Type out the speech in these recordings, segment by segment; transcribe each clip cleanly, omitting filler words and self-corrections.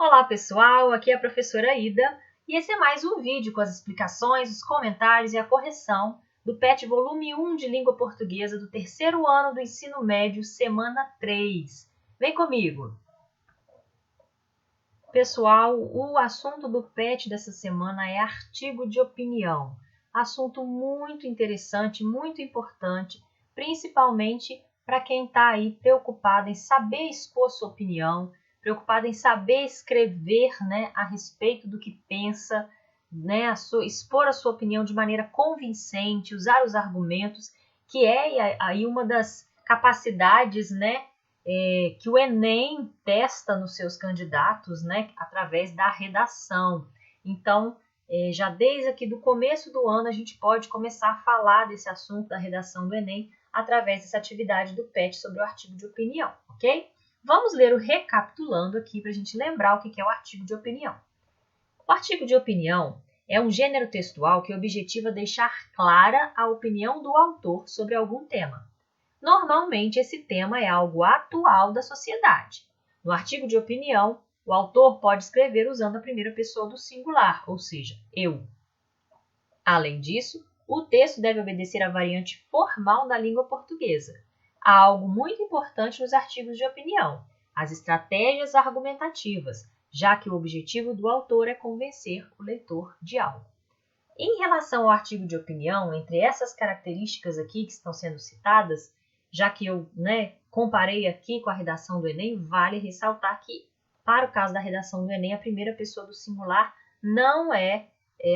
Olá pessoal, aqui é a professora Ida e esse é mais um vídeo com as explicações, os comentários e a correção do PET volume 1 de língua portuguesa do terceiro ano do ensino médio, semana 3. Vem comigo! Pessoal, o assunto do PET dessa semana é artigo de opinião. Assunto muito interessante, muito importante, principalmente para quem está aí preocupado em saber expor sua opinião, preocupado em saber escrever, a respeito do que pensa, expor a sua opinião de maneira convincente, usar os argumentos, que é aí uma das capacidades, que o Enem testa nos seus candidatos, através da redação. Então, já desde aqui do começo do ano, a gente pode começar a falar desse assunto da redação do Enem através dessa atividade do PET sobre o artigo de opinião, ok? Vamos ler o recapitulando aqui para a gente lembrar o que é o artigo de opinião. O artigo de opinião é um gênero textual que objetiva deixar clara a opinião do autor sobre algum tema. Normalmente, esse tema é algo atual da sociedade. No artigo de opinião, o autor pode escrever usando a primeira pessoa do singular, ou seja, eu. Além disso, o texto deve obedecer à variante formal da língua portuguesa. Há algo muito importante nos artigos de opinião, as estratégias argumentativas, já que o objetivo do autor é convencer o leitor de algo. Em relação ao artigo de opinião, entre essas características aqui que estão sendo citadas, já que eu comparei aqui com a redação do Enem, vale ressaltar que, para o caso da redação do Enem, a primeira pessoa do singular não é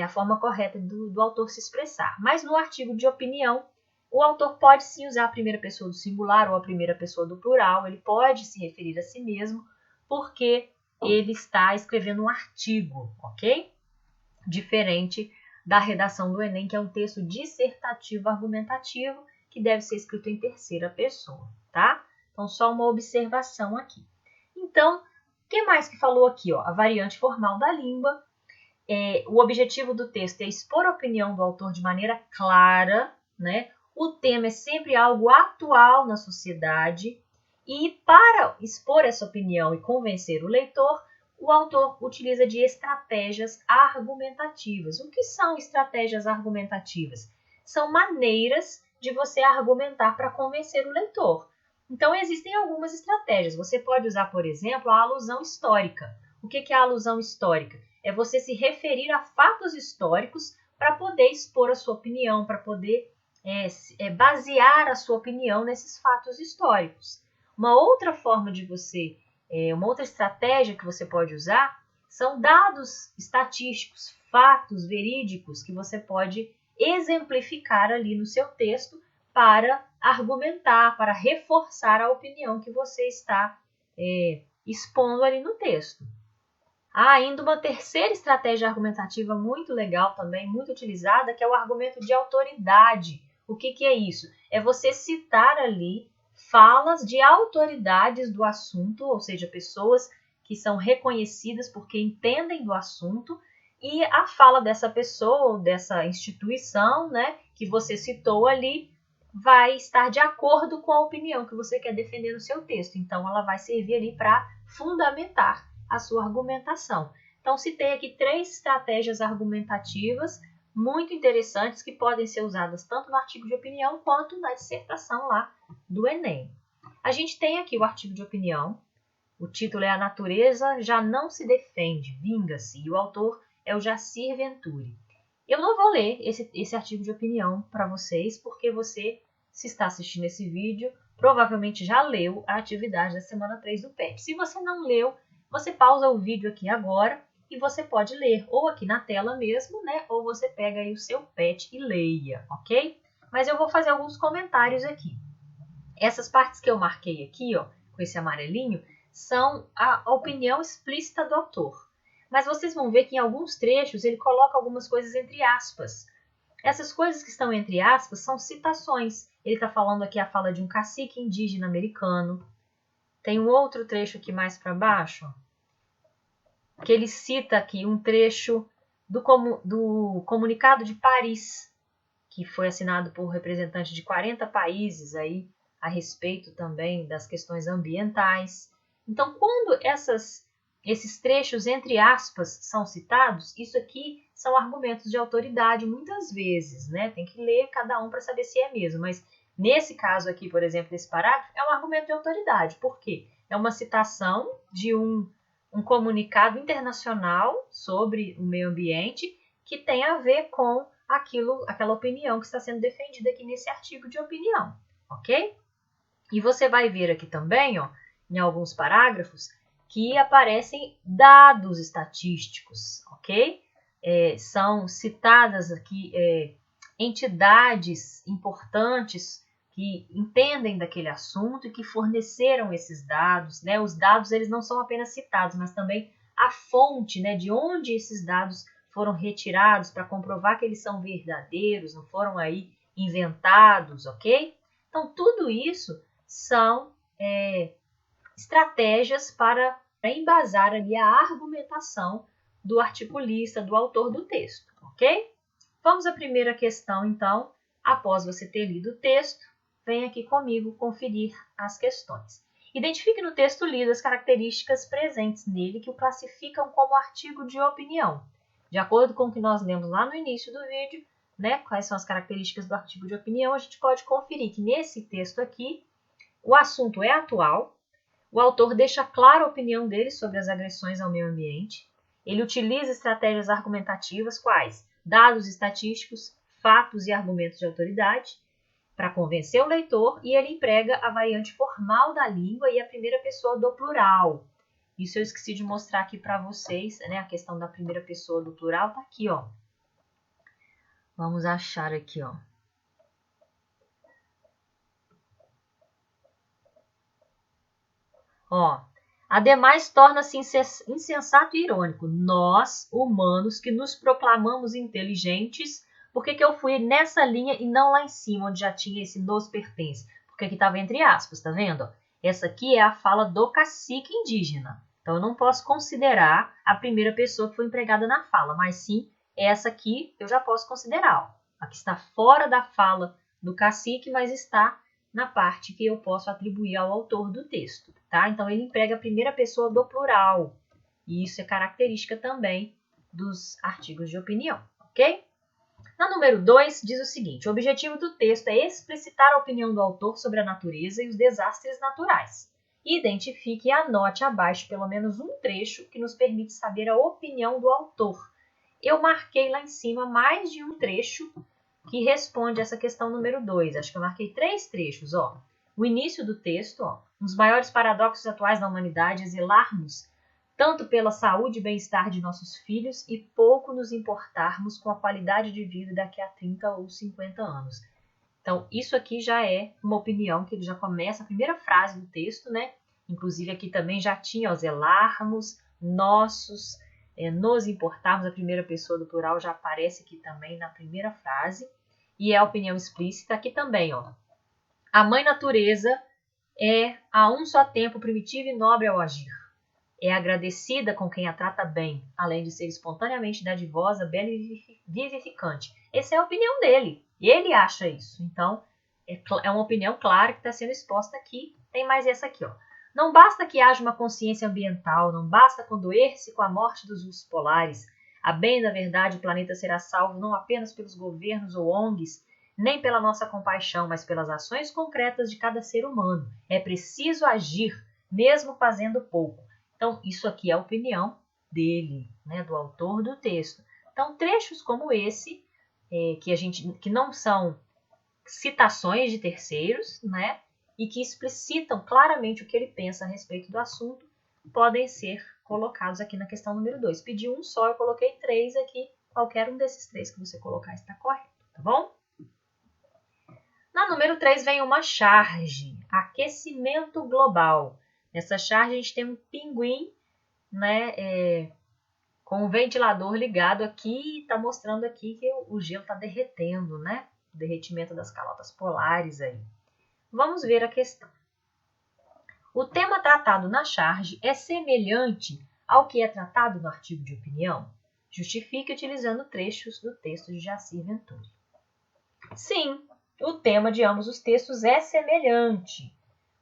a forma correta do autor se expressar. Mas no artigo de opinião, o autor pode sim usar a primeira pessoa do singular ou a primeira pessoa do plural, ele pode se referir a si mesmo, porque ele está escrevendo um artigo, ok? Diferente da redação do Enem, que é um texto dissertativo argumentativo, que deve ser escrito em terceira pessoa, tá? Então, só uma observação aqui. Então, o que mais que falou aqui? A variante formal da língua. O objetivo do texto é expor a opinião do autor de maneira clara, O tema é sempre algo atual na sociedade e para expor essa opinião e convencer o leitor, o autor utiliza de estratégias argumentativas. O que são estratégias argumentativas? São maneiras de você argumentar para convencer o leitor. Então, existem algumas estratégias. Você pode usar, por exemplo, a alusão histórica. O que é a alusão histórica? É você se referir a fatos históricos para poder expor a sua opinião, para poder basear a sua opinião nesses fatos históricos. Uma outra forma de você, uma outra estratégia que você pode usar são dados estatísticos, fatos verídicos que você pode exemplificar ali no seu texto para argumentar, para reforçar a opinião que você está expondo ali no texto. Há ainda uma terceira estratégia argumentativa muito legal também, muito utilizada, que é o argumento de autoridade. O que é isso? É você citar ali falas de autoridades do assunto, ou seja, pessoas que são reconhecidas porque entendem do assunto, e a fala dessa pessoa ou dessa instituição, que você citou ali, vai estar de acordo com a opinião que você quer defender no seu texto. Então, ela vai servir ali para fundamentar a sua argumentação. Então, citei aqui 3 estratégias argumentativas muito interessantes que podem ser usadas tanto no artigo de opinião quanto na dissertação lá do Enem. A gente tem aqui o artigo de opinião, o título é A Natureza Já Não Se Defende, Vinga-se, e o autor é o Jacir Venturi. Eu não vou ler esse artigo de opinião para vocês, porque você, se está assistindo esse vídeo, provavelmente já leu a atividade da semana 3 do PET. Se você não leu, você pausa o vídeo aqui agora e você pode ler ou aqui na tela mesmo, ou você pega aí o seu PET e leia, ok? Mas eu vou fazer alguns comentários aqui. Essas partes que eu marquei aqui, com esse amarelinho, são a opinião explícita do autor. Mas vocês vão ver que em alguns trechos ele coloca algumas coisas entre aspas. Essas coisas que estão entre aspas são citações. Ele está falando aqui a fala de um cacique indígena americano. Tem um outro trecho aqui mais para baixo, que ele cita aqui um trecho do Comunicado de Paris, que foi assinado por representantes de 40 países aí, a respeito também das questões ambientais. Então, quando essas esses trechos entre aspas são citados, isso aqui são argumentos de autoridade muitas vezes, né? Tem que ler cada um para saber se é mesmo, mas nesse caso aqui, por exemplo, desse parágrafo, é um argumento de autoridade. Por quê? É uma citação de um comunicado internacional sobre o meio ambiente que tem a ver com aquela opinião que está sendo defendida aqui nesse artigo de opinião, ok? E você vai ver aqui também, ó, em alguns parágrafos, que aparecem dados estatísticos, ok? São citadas aqui entidades importantes que entendem daquele assunto e que forneceram esses dados, né? Os dados eles não são apenas citados, mas também a fonte, né, de onde esses dados foram retirados para comprovar que eles são verdadeiros, não foram aí inventados, ok? Então, tudo isso são estratégias para embasar ali a argumentação do articulista, do autor do texto, ok? Vamos à primeira questão, então. Após você ter lido o texto, vem aqui comigo conferir as questões. Identifique no texto lido as características presentes nele que o classificam como artigo de opinião. De acordo com o que nós lemos lá no início do vídeo, né, quais são as características do artigo de opinião, a gente pode conferir que nesse texto aqui, o assunto é atual, o autor deixa clara a opinião dele sobre as agressões ao meio ambiente, ele utiliza estratégias argumentativas, quais? Dados estatísticos, fatos e argumentos de autoridade, para convencer o leitor, e ele emprega a variante formal da língua e a primeira pessoa do plural. Isso eu esqueci de mostrar aqui para vocês, né? A questão da primeira pessoa do plural está aqui, ó. Vamos achar aqui, ó. Ó, ademais torna-se insensato e irônico. Nós, humanos, que nos proclamamos inteligentes, por que eu fui nessa linha e não lá em cima, onde já tinha esse nos pertence? Porque aqui estava entre aspas, tá vendo? Essa aqui é a fala do cacique indígena. Então, eu não posso considerar a primeira pessoa que foi empregada na fala, mas sim, essa aqui eu já posso considerar. Ó. Aqui está fora da fala do cacique, mas está na parte que eu posso atribuir ao autor do texto, tá? Então, ele emprega a primeira pessoa do plural. E isso é característica também dos artigos de opinião, ok? Na número 2, diz o seguinte: o objetivo do texto é explicitar a opinião do autor sobre a natureza e os desastres naturais. Identifique e anote abaixo pelo menos um trecho que nos permite saber a opinião do autor. Eu marquei lá em cima mais de um trecho que responde essa questão número 2. Acho que eu marquei 3 trechos. Ó. O início do texto, ó, um dos maiores paradoxos atuais da humanidade é zelarmos tanto pela saúde e bem-estar de nossos filhos e pouco nos importarmos com a qualidade de vida daqui a 30 ou 50 anos. Então, isso aqui já é uma opinião que ele já começa a primeira frase do texto, né? Inclusive aqui também já tinha, ó, zelarmos, nossos, nos importarmos, a primeira pessoa do plural já aparece aqui também na primeira frase. E é a opinião explícita aqui também, ó. A mãe natureza é a um só tempo primitiva e nobre ao agir. É agradecida com quem a trata bem, além de ser espontaneamente dadivosa, bela e vivificante. Essa é a opinião dele. Ele acha isso. Então, é uma opinião clara que está sendo exposta aqui. Tem mais essa aqui, ó. Não basta que haja uma consciência ambiental, não basta condoer-se com a morte dos ursos polares. A bem da verdade, o planeta será salvo não apenas pelos governos ou ONGs, nem pela nossa compaixão, mas pelas ações concretas de cada ser humano. É preciso agir, mesmo fazendo pouco. Então, isso aqui é a opinião dele, né, do autor do texto. Então, trechos como esse, que não são citações de terceiros, né, e que explicitam claramente o que ele pensa a respeito do assunto, podem ser colocados aqui na questão número 2. Pedi um só, eu coloquei 3 aqui. Qualquer um desses 3 que você colocar está correto, tá bom? Na número 3 vem uma charge, aquecimento global. Nessa charge a gente tem um pinguim, né, com o ventilador ligado aqui, está mostrando aqui que o gelo está derretendo, né? O derretimento das calotas polares aí. Vamos ver a questão. O tema tratado na charge é semelhante ao que é tratado no artigo de opinião? Justifique utilizando trechos do texto de Jacir Venturi. Sim, o tema de ambos os textos é semelhante.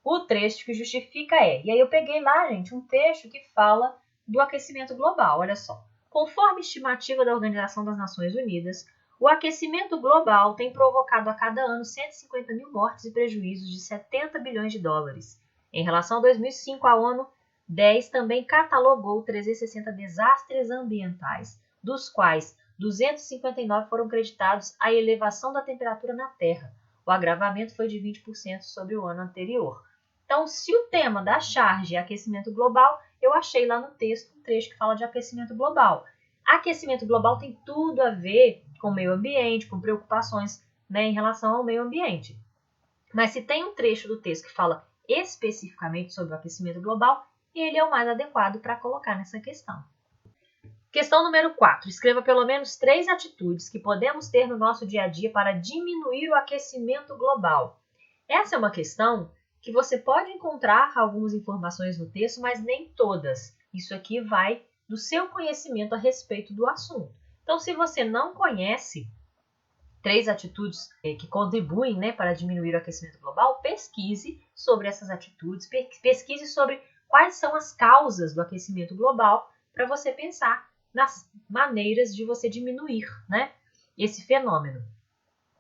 O trecho que justifica e aí eu peguei lá, gente, um trecho que fala do aquecimento global. Olha só, conforme estimativa da Organização das Nações Unidas, o aquecimento global tem provocado a cada ano 150 mil mortes e prejuízos de 70 bilhões de dólares. Em relação a 2005, a ONU 10 também catalogou 360 desastres ambientais, dos quais 259 foram creditados à elevação da temperatura na Terra. O agravamento foi de 20% sobre o ano anterior. Então, se o tema da charge é aquecimento global, eu achei lá no texto um trecho que fala de aquecimento global. Aquecimento global tem tudo a ver com o meio ambiente, com preocupações, né, em relação ao meio ambiente. Mas se tem um trecho do texto que fala especificamente sobre o aquecimento global, ele é o mais adequado para colocar nessa questão. Questão número 4. Escreva pelo menos 3 atitudes que podemos ter no nosso dia a dia para diminuir o aquecimento global. Essa é uma questão que você pode encontrar algumas informações no texto, mas nem todas. Isso aqui vai do seu conhecimento a respeito do assunto. Então, se você não conhece 3 atitudes que contribuem, né, para diminuir o aquecimento global, pesquise sobre essas atitudes, pesquise sobre quais são as causas do aquecimento global para você pensar nas maneiras de você diminuir, né, esse fenômeno.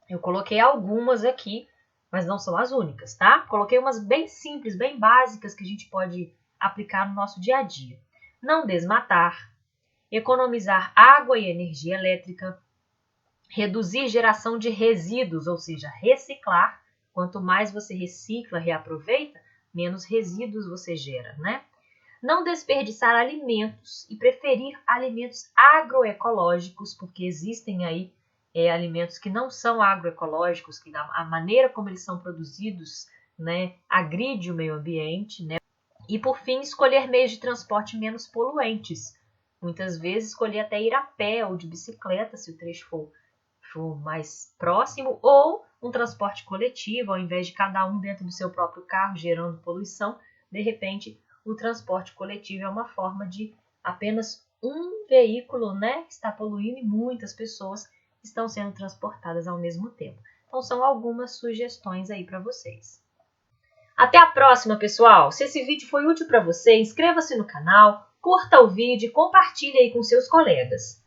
Eu coloquei algumas aqui, mas não são as únicas, tá? Coloquei umas bem simples, bem básicas que a gente pode aplicar no nosso dia a dia. Não desmatar, economizar água e energia elétrica, reduzir geração de resíduos, ou seja, reciclar. Quanto mais você recicla, reaproveita, menos resíduos você gera, né? Não desperdiçar alimentos e preferir alimentos agroecológicos, porque existem aí alimentos que não são agroecológicos, que a maneira como eles são produzidos, né, agride o meio ambiente, né? E por fim, escolher meios de transporte menos poluentes. Muitas vezes escolher até ir a pé ou de bicicleta, se o trecho for mais próximo, ou um transporte coletivo, ao invés de cada um dentro do seu próprio carro, gerando poluição. De repente, o transporte coletivo é uma forma de apenas um veículo, né, está poluindo e muitas pessoas estão sendo transportadas ao mesmo tempo. Então, são algumas sugestões aí para vocês. Até a próxima, pessoal! Se esse vídeo foi útil para você, inscreva-se no canal, curta o vídeo e compartilhe aí com seus colegas.